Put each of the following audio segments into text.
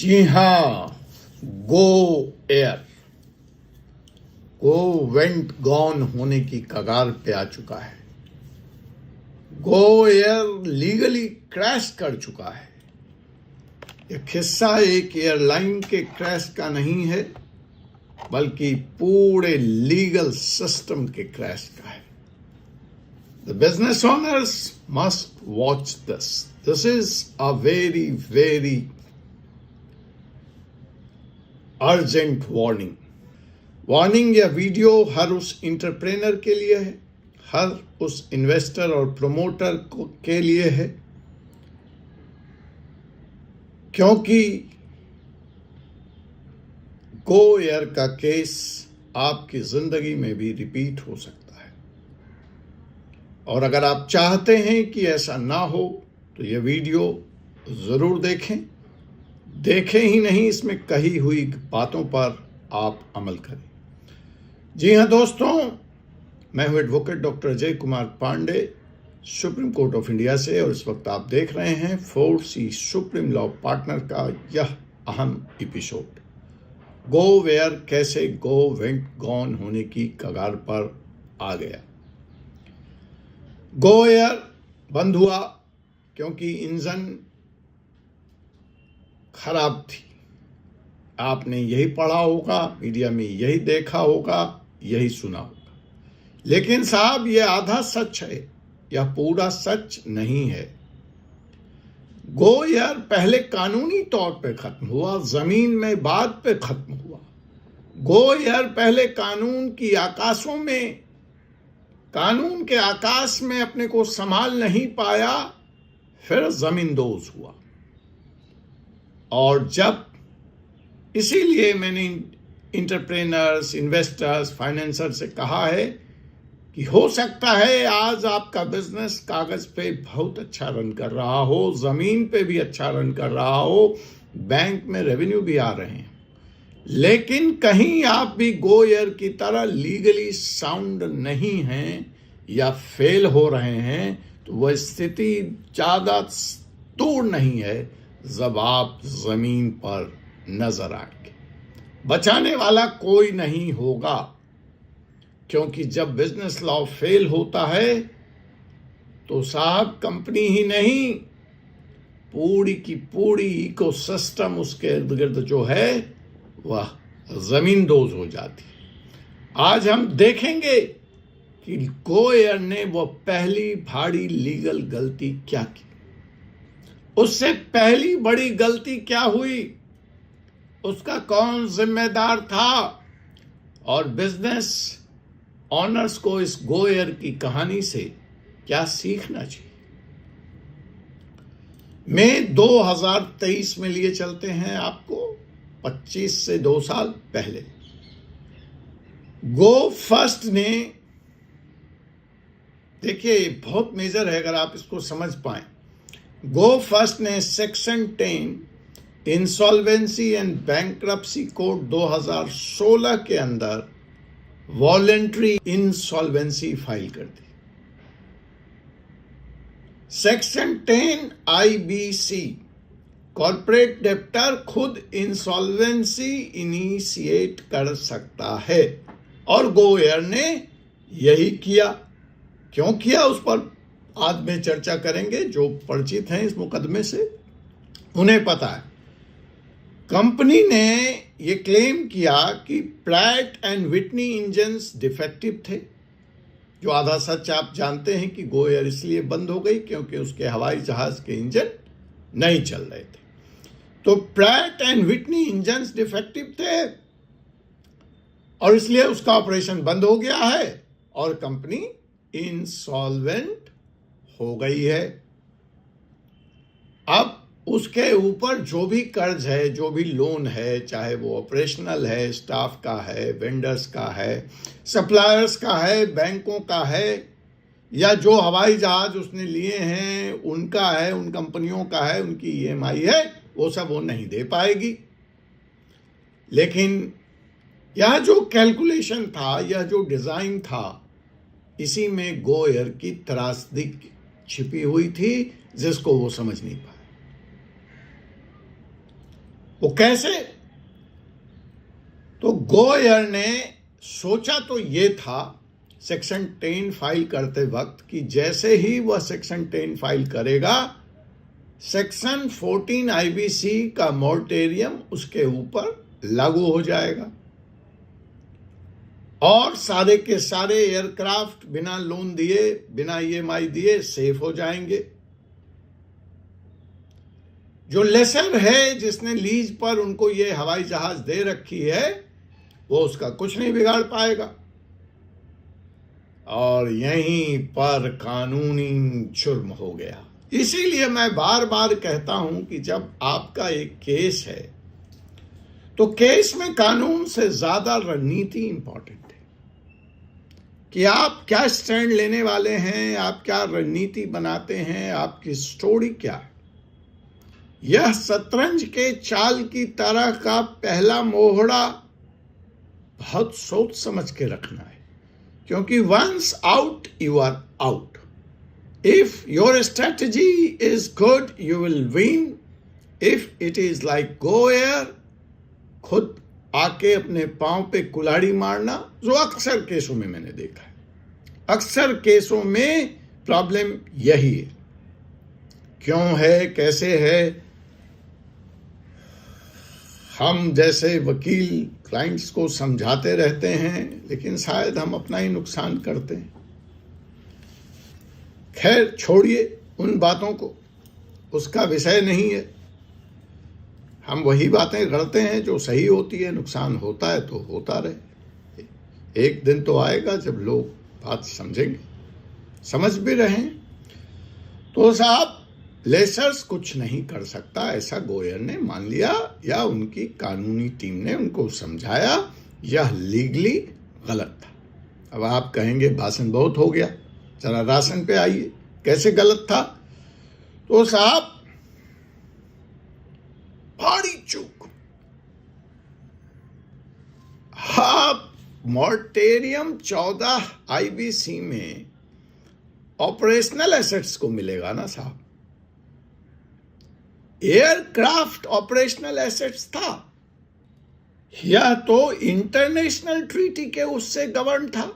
जी हाँ, Go Air go went gone होने की कगार पे आ चुका है। गो एयर लीगली क्रैश कर चुका है। यह किस्सा एक एयरलाइन के क्रैश का नहीं है, बल्कि पूरे लीगल सिस्टम के क्रैश का है। The business owners must watch this. This is a very, very urgent warning. यह वीडियो हर उस इंटरप्रेनर के लिए है, हर उस इन्वेस्टर और प्रोमोटर के लिए है, क्योंकि गो एयर का केस आपकी जिंदगी में भी रिपीट हो सकता है। और अगर आप चाहते हैं कि ऐसा ना हो तो यह वीडियो जरूर देखें ही नहीं, इसमें कही हुई बातों पर आप अमल करें। जी हाँ दोस्तों, मैं हूं advocate doctor Ajay Kumar Pandey, supreme court of India से, और इस वक्त आप देख रहे हैं 4C सुप्रीम लॉ पार्टनर का यह अहम एपिसोड। गो वेयर कैसे गो वेंट गॉन होने की कगार पर आ गया। गो एयर बंद हुआ क्योंकि इंजन खराब थी। आपने यही पढ़ा होगा, मीडिया में यही देखा होगा, यही सुना होगा। लेकिन साहब, यह आधा सच है, यह पूरा सच नहीं है। गो एयर पहले कानूनी तौर पे खत्म हुआ, जमीन में बाद पे खत्म हुआ। गो एयर पहले कानून के आकाश में अपने को संभाल नहीं पाया, फिर जमींदोज हुआ। और जब इसीलिए मैंने इंटरप्रेनर्स, इन्वेस्टर्स, फाइनेंसर से कहा है कि हो सकता है आज आपका बिजनेस कागज पे बहुत अच्छा रन कर रहा हो, जमीन पे भी अच्छा रन कर रहा हो, बैंक में रेवेन्यू भी आ रहे हैं, लेकिन कहीं आप भी गो एयर की तरह लीगली साउंड नहीं हैं या फेल हो रहे हैं, तो वह स्थिति ज्यादा दूर नहीं है जब आप जमीन पर नजर आएंगे। बचाने वाला कोई नहीं होगा, क्योंकि जब बिजनेस लॉ फेल होता है तो साहब कंपनी ही नहीं, पूरी की पूरी इकोसिस्टम उसके इर्द गिर्द जो है वह जमींदोज हो जाती है। आज हम देखेंगे कि गो एयर ने वह पहली भारी लीगल गलती क्या की, उससे पहली बड़ी गलती क्या हुई, उसका कौन जिम्मेदार था, और बिजनेस ऑनर्स को इस गो एयर की कहानी से क्या सीखना चाहिए। मई 2023 में लिए चलते हैं आपको 25 से 2 साल पहले। गो फर्स्ट ने, देखिए बहुत मेजर है अगर आप इसको समझ पाए। गो फर्स्ट ने section 10 insolvency and bankruptcy code 2016 के अंदर वॉलेंट्री इंसॉल्वेंसी फाइल कर दी। सेक्शन 10 IBC, कॉर्पोरेट डेप्टर खुद इंसॉल्वेंसी इनिशिएट कर सकता है, और गो एयर ने यही किया। क्यों किया उस पर आज में चर्चा करेंगे। जो परिचित हैं इस मुकदमे से उन्हें पता है। कंपनी ने यह क्लेम किया कि Pratt and Whitney engines defective थे, जो आधा सच आप जानते हैं कि गो एयर इसलिए बंद हो गई क्योंकि उसके हवाई जहाज के इंजन नहीं चल रहे थे। तो Pratt and Whitney engines defective थे और इसलिए उसका ऑपरेशन बंद हो गया है और कंपनी इंसॉल्वेंट हो गई है। अब उसके ऊपर जो भी कर्ज है, जो भी लोन है, चाहे वो ऑपरेशनल है, स्टाफ का है, वेंडर्स का है, सप्लायर्स का है, बैंकों का है, या जो हवाई जहाज उसने लिए हैं उनका है, उन कंपनियों का है, उनकी EMI है, वो सब वो नहीं दे पाएगी। लेकिन यह जो कैलकुलेशन था, यह जो डिजाइन था, इसी में गो एयर की त्रासदी छिपी हुई थी, जिसको वो समझ नहीं पाए। वो कैसे? तो गोयर ने सोचा तो ये था सेक्शन 10 फाइल करते वक्त कि जैसे ही वह सेक्शन 10 फाइल करेगा, सेक्शन 14 आईबीसी का मॉरेटोरियम उसके ऊपर लागू हो जाएगा और सारे के सारे एयरक्राफ्ट बिना लोन दिए, बिना ईएमआई दिए सेफ हो जाएंगे। जो लेसर है, जिसने लीज पर उनको ये हवाई जहाज दे रखी है, वो उसका कुछ नहीं बिगाड़ पाएगा। और यहीं पर कानूनी जुर्म हो गया। इसीलिए मैं बार बार कहता हूं कि जब आपका एक केस है तो केस में कानून से ज्यादा रणनीति इंपॉर्टेंट है कि आप क्या स्टैंड लेने वाले हैं, आप क्या रणनीति बनाते हैं, आपकी स्टोरी क्या है। यह शतरंज के चाल की तरह का पहला मोहरा बहुत सोच समझ के रखना है, क्योंकि once out you are out. If your strategy is good you will win. If it is like GoAir, खुद आके अपने पांव पे कुल्हाड़ी मारना, जो अक्सर केसों में मैंने देखा है। अक्सर केसों में प्रॉब्लम यही है। क्यों है, कैसे है? हम जैसे वकील क्लाइंट्स को समझाते रहते हैं, लेकिन शायद हम अपना ही नुकसान करते हैं। खैर, छोड़िए उन बातों को, उसका विषय नहीं है। हम वही बातें करते हैं जो सही होती है। नुकसान होता है तो होता रहे। एक दिन तो आएगा जब लोग बात समझेंगे, समझ भी रहे हैं। तो साहब, लेसर्स कुछ नहीं कर सकता, ऐसा गोयर ने मान लिया, या उनकी कानूनी टीम ने उनको समझाया। यह लीगली गलत था। अब आप कहेंगे भाषण बहुत हो गया, जरा राशन पे आइए, कैसे गलत था? तो साहब, बड़ी चूक। आप मॉरेटोरियम 14 आईबीसी में ऑपरेशनल एसेट्स को मिलेगा ना साहब। एयरक्राफ्ट ऑपरेशनल एसेट्स था, यह तो इंटरनेशनल ट्रीटी के उससे गवर्न था।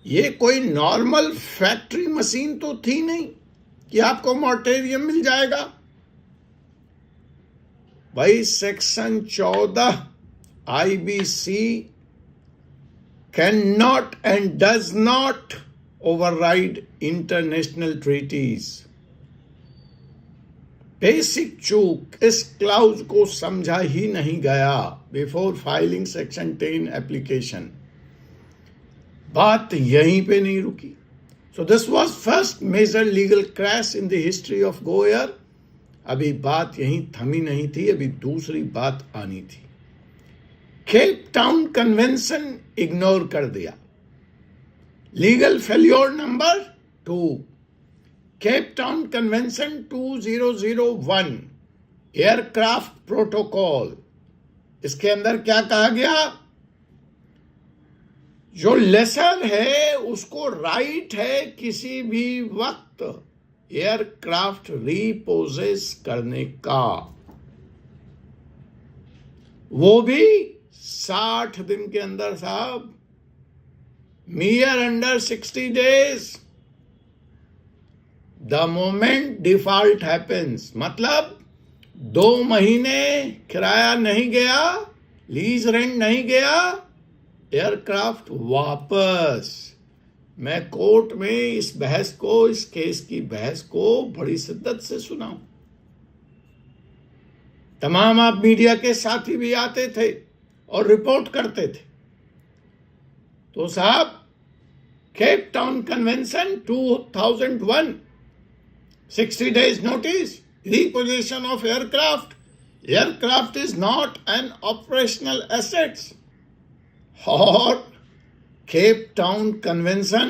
ये कोई नॉर्मल फैक्ट्री मशीन तो थी नहीं कि आपको मॉरेटोरियम मिल जाएगा। भाई, section 14 IBC can not and does not override international treaties. Basic चूक, इस क्लाउज को समझा ही नहीं गया बिफोर फाइलिंग सेक्शन 10 एप्लीकेशन। बात यहीं पे नहीं रुकी। So this was first major legal crash in the history of GoAir. अभी बात यहीं थमी नहीं थी, अभी दूसरी बात आनी थी। केप टाउन कन्वेंशन इग्नोर कर दिया। Legal failure number 2, Cape Town convention 2001 aircraft protocol. इसके अंदर क्या कहा गया? जो लेसर है उसको राइट है किसी भी वक्त एयरक्राफ्ट रीपोजेस करने का, वो भी 60 दिन के अंदर साहब, mere under 60 days, the moment default happens। मतलब 2 महीने किराया नहीं गया, लीज रेंट नहीं गया, एयरक्राफ्ट वापस। मैं कोर्ट में इस बहस को, इस केस की बहस को बड़ी शिद्दत से सुना हूं। तमाम आप मीडिया के साथी भी आते थे और रिपोर्ट करते थे। तो साहब, Cape Town convention 2001, 60 days notice, repossession of aircraft. Aircraft is not an operational asset. और केप टाउन कन्वेंशन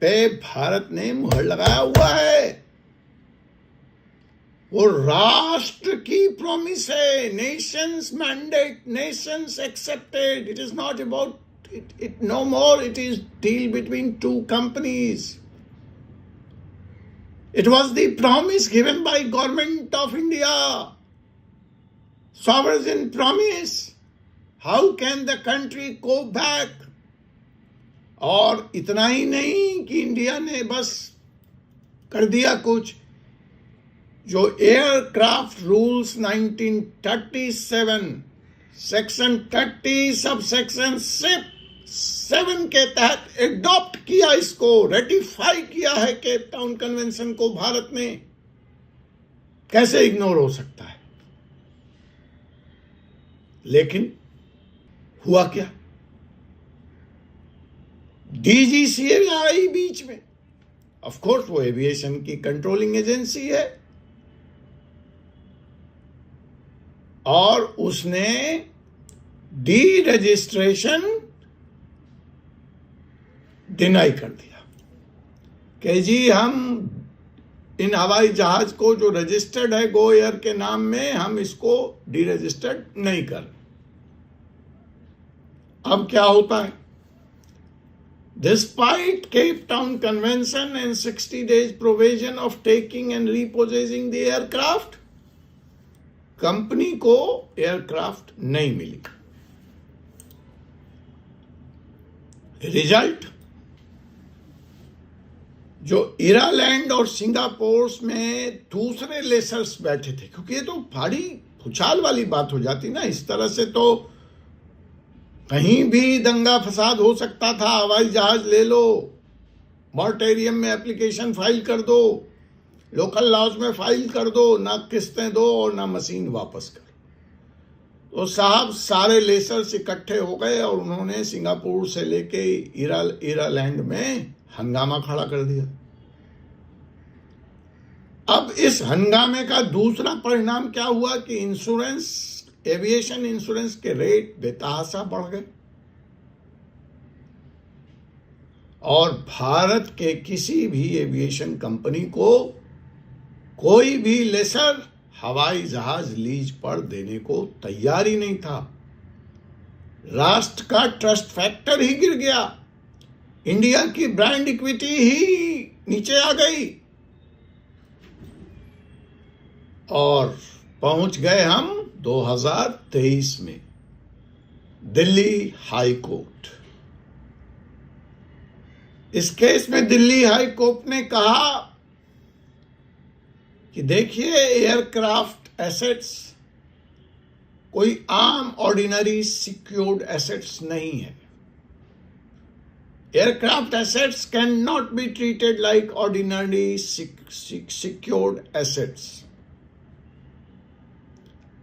पे भारत ने मुहर लगाया हुआ है। वो राष्ट्र की प्रॉमिस है, nations mandate, nations accepted. It is not about it no more, it is deal between 2 companies. It was the promise given by Government of India, sovereign promise. How can the country go back? और इतना ही नहीं कि India ने बस कर दिया कुछ, जो aircraft rules 1937 section 30 sub section 7 के तहत एडॉप्ट किया, इसको रेटिफाई किया है केप टाउन कन्वेंशन को भारत ने। कैसे इग्नोर हो सकता है? लेकिन हुआ क्या? डीजीसीए आई बीच में। ऑफ कोर्स वो एविएशन की कंट्रोलिंग एजेंसी है, और उसने डी रजिस्ट्रेशन डिनाई कर दिया कि जी हम इन हवाई जहाज को जो रजिस्टर्ड है गो एयर के नाम में, हम इसको डी रजिस्टर्ड नहीं कर। अब क्या होता है? Despite Cape Town Convention and 60 days provision of taking and repossessing the aircraft, company को एयरक्राफ्ट नहीं मिली। रिजल्ट, जो इरालैंड और सिंगापुर में दूसरे लेसर्स बैठे थे, क्योंकि ये तो भारी भूचाल वाली बात हो जाती ना, इस तरह से तो कहीं भी दंगा फसाद हो सकता था। हवाई जहाज ले लो, मॉरेटोरियम में एप्लीकेशन फाइल कर दो, लोकल लॉज में फाइल कर दो, ना किस्तें दो और ना मशीन वापस करो। तो साहब सारे लेसर्स इकट्ठे हो गए और उन्होंने सिंगापुर से लेके इरालैंड में हंगामा खड़ा कर दिया। अब इस हंगामे का दूसरा परिणाम क्या हुआ कि इंश्योरेंस, एविएशन इंश्योरेंस के रेट बेतहाशा बढ़ गए, और भारत के किसी भी एविएशन कंपनी को कोई भी लेसर हवाई जहाज लीज पर देने को तैयार ही नहीं था। राष्ट्र का ट्रस्ट फैक्टर ही गिर गया, इंडिया की ब्रांड इक्विटी ही नीचे आ गई, और पहुंच गए हम 2023 में दिल्ली हाई कोर्ट। इस केस में दिल्ली हाई कोर्ट ने कहा कि देखिए, एयरक्राफ्ट एसेट्स कोई आम ऑर्डिनरी सिक्योर्ड एसेट्स नहीं है। Aircraft assets can not be treated like ordinary secured assets.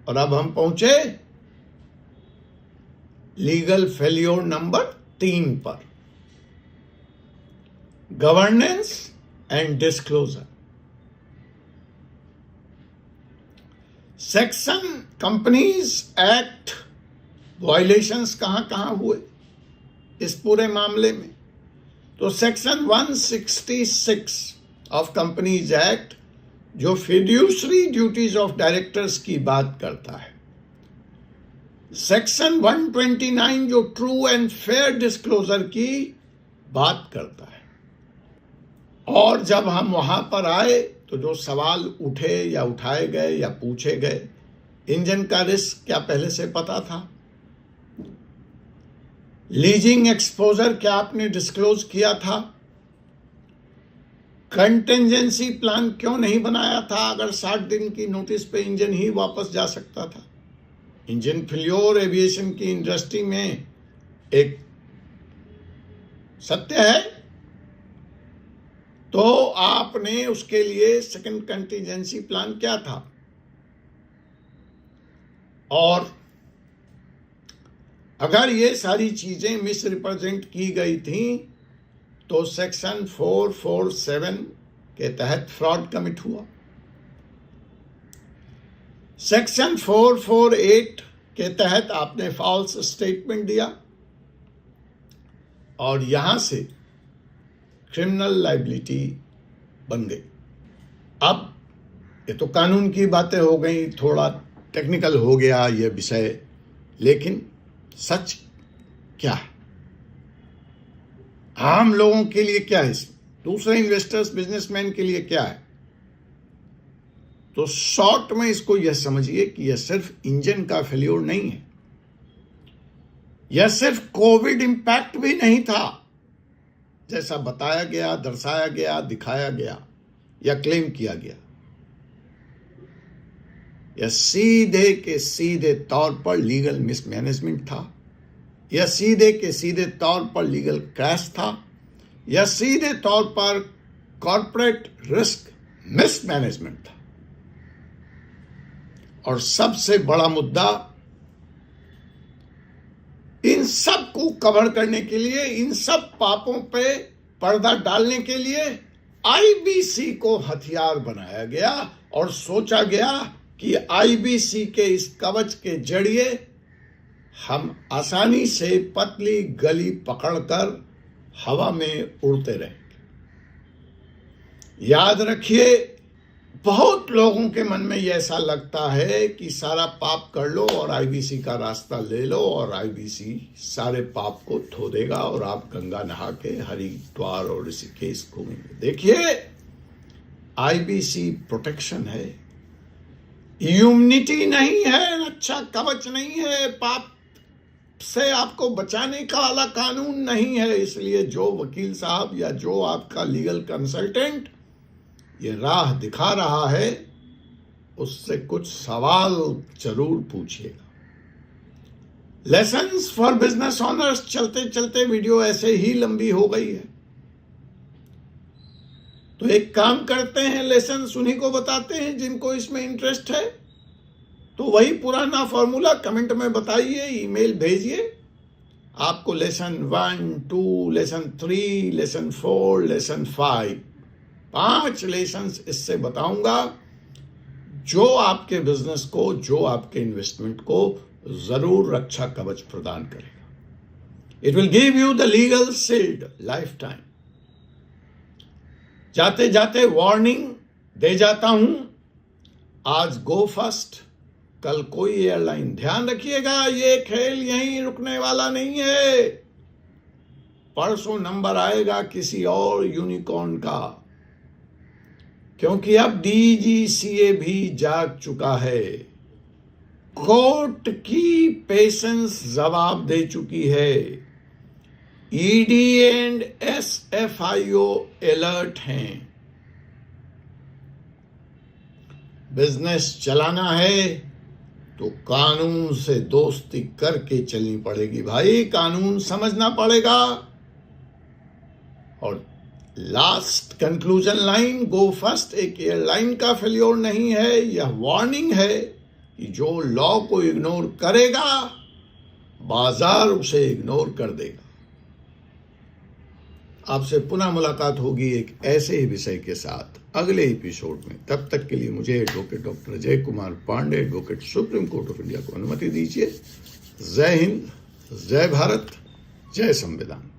और अब हम पहुंचे लीगल फेल्योर नंबर 3 पर, governance and disclosure. Section companies act violations कहां हुए इस पूरे मामले में? तो सेक्शन 166 ऑफ कंपनीज एक्ट, जो फिड्यूशरी ड्यूटीज ऑफ डायरेक्टर्स की बात करता है, सेक्शन 129 जो ट्रू एंड फेयर डिस्क्लोजर की बात करता है। और जब हम वहां पर आए तो जो सवाल उठे या उठाए गए या पूछे गए, इंजन का रिस्क क्या पहले से पता था? लीजिंग एक्सपोजर क्या आपने डिस्क्लोज किया था? कंटेंजेंसी प्लान क्यों नहीं बनाया था अगर 60 दिन की नोटिस पे इंजन ही वापस जा सकता था? इंजन फेल्योर एविएशन की इंडस्ट्री में एक सत्य है, तो आपने उसके लिए सेकंड कंटीजेंसी प्लान क्या था? और अगर ये सारी चीजें मिस रिप्रेजेंट की गई थी तो सेक्शन 447 के तहत फ्रॉड कमिट हुआ। सेक्शन 448 के तहत आपने फॉल्स स्टेटमेंट दिया, और यहां से क्रिमिनल लायबिलिटी बन गई। अब ये तो कानून की बातें हो गई, थोड़ा टेक्निकल हो गया ये विषय, लेकिन सच क्या है, आम लोगों के लिए क्या है, दूसरे इन्वेस्टर्स बिजनेसमैन के लिए क्या है? तो शॉर्ट में इसको यह समझिए कि यह सिर्फ इंजन का फेल्योर नहीं है, यह सिर्फ कोविड इंपैक्ट भी नहीं था जैसा बताया गया, दर्शाया गया, दिखाया गया या क्लेम किया गया। यह सीधे के सीधे तौर पर लीगल मिसमैनेजमेंट था, यह सीधे के सीधे तौर पर लीगल क्रैश था, यह सीधे तौर पर कॉर्पोरेट रिस्क मिसमैनेजमेंट था। और सबसे बड़ा मुद्दा, इन सब को कवर करने के लिए, इन सब पापों पे पर्दा डालने के लिए आईबीसी को हथियार बनाया गया और सोचा गया कि आईबीसी के इस कवच के जरिए हम आसानी से पतली गली पकड़कर हवा में उड़ते रहेंगे। याद रखिए, बहुत लोगों के मन में यह ऐसा लगता है कि सारा पाप कर लो और आईबीसी का रास्ता ले लो और आईबीसी सारे पाप को धो देगा और आप गंगा नहा के हरिद्वार और ऋषिकेश घूमेंगे। देखिए, आईबीसी प्रोटेक्शन है, इम्यूनिटी नहीं है, अच्छा कवच नहीं है, पाप से आपको बचाने का वाला कानून नहीं है। इसलिए जो वकील साहब या जो आपका लीगल कंसल्टेंट ये राह दिखा रहा है, उससे कुछ सवाल जरूर पूछिएगा। लेसन्स फॉर बिजनेस ऑनर्स चलते चलते वीडियो ऐसे ही लंबी हो गई है, तो एक काम करते हैं, लेसन्स उन्हीं को बताते हैं जिनको इसमें इंटरेस्ट है। तो वही पुराना फॉर्मूला कमेंट में बताइए, ईमेल भेजिए। आपको lesson 1, 2, lesson 3, lesson 4, lesson 5, 5 lessons इससे बताऊंगा जो आपके बिजनेस को, जो आपके इन्वेस्टमेंट को जरूर रक्षा कवच प्रदान करेगा। It will give you the legal shield life time. जाते जाते वार्निंग दे जाता हूं, आज गो फर्स्ट, कल कोई एयरलाइन। ध्यान रखिएगा, ये खेल यहीं रुकने वाला नहीं है। परसों नंबर आएगा किसी और यूनिकॉर्न का, क्योंकि अब डीजीसीए भी जाग चुका है, कोर्ट की पेशेंस जवाब दे चुकी है, ईडी एंड एसएफआईओ अलर्ट हैं। बिजनेस चलाना है तो कानून से दोस्ती करके चलनी पड़ेगी भाई, कानून समझना पड़ेगा। और लास्ट कंक्लूजन लाइन, गो फर्स्ट एक एयरलाइन का फेल्योर नहीं है, यह वार्निंग है कि जो लॉ को इग्नोर करेगा, बाजार उसे इग्नोर कर देगा। आपसे पुनः मुलाकात होगी एक ऐसे ही विषय के साथ अगले एपिसोड में। तब तक के लिए मुझे advocate doctor Ajay Kumar Pandey, advocate supreme court of India को अनुमति दीजिए। जय हिंद, जय भारत, जय संविधान।